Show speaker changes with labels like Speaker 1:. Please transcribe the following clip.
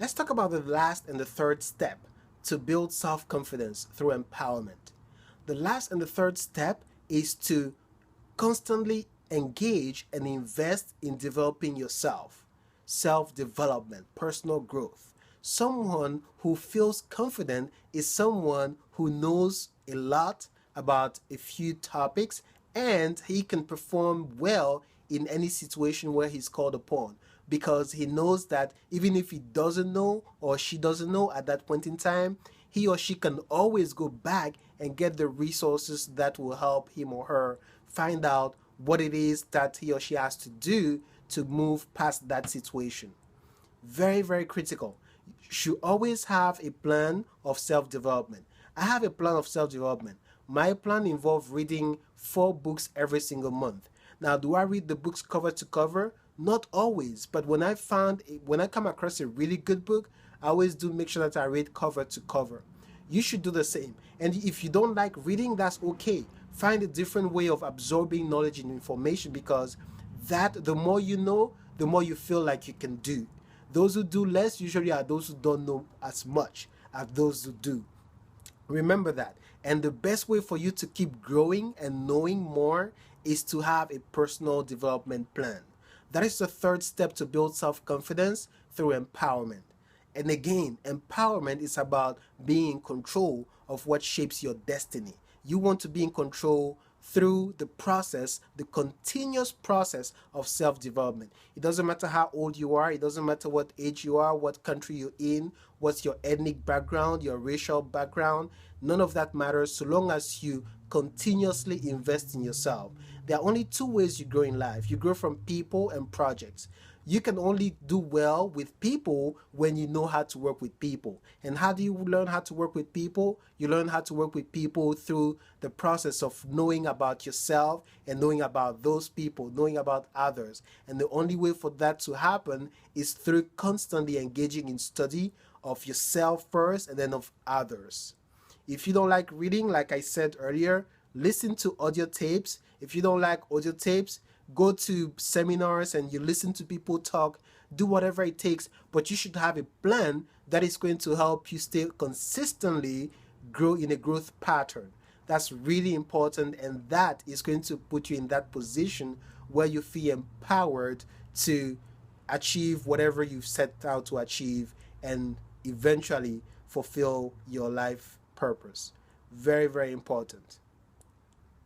Speaker 1: Let's talk about the last and the third step to build self confidence through empowerment. The last and the third step is to constantly engage and invest in developing yourself, self development, personal growth. Someone who feels confident is someone who knows a lot about a few topics and he can perform well in any situation where he's called upon because he knows that even if he doesn't know or she doesn't know at that point in time, he or she can always go back and get the resources that will help him or her find out what it is that he or she has to do to move past that situation. Very, very critical. You should always have a plan of self development. I have a plan of self development. My plan involves reading 4 books every single month. Now, do I read the books cover to cover? Not always, but when I come across a really good book, I always do make sure that I read cover to cover. You should do the same. And if you don't like reading, that's okay. Find a different way of absorbing knowledge and information because that the more you know, the more you feel like you can do. Those who do less usually are those who don't know as much as those who do. Remember that. And the best way for you to keep growing and knowing more is to have a personal development plan. That is the third step to build self confidence through empowerment. And again, empowerment is about being in control of what shapes your destiny. You want to be in control through the process, the continuous process of self development. It doesn't matter how old you are, it doesn't matter what age you are, what country you're in, what's your ethnic background, your racial background. None of that matters so long as you continuously invest in yourself. There are only 2 ways you grow in life: you grow from people and projects. You can only do well with people when you know how to work with people. And how do you learn how to work with people? You learn how to work with people through the process of knowing about yourself and knowing about those people, knowing about others. And the only way for that to happen is through constantly engaging in study of yourself first and then of others. If you don't like reading, like I said earlier, listen to audio tapes. If you don't like audio tapes, go to seminars and you listen to people talk, do whatever it takes, but you should have a plan that is going to help you stay consistently grow in a growth pattern. That's really important, and that is going to put you in that position where you feel empowered to achieve whatever you've set out to achieve and eventually fulfill your life purpose. Very, very important.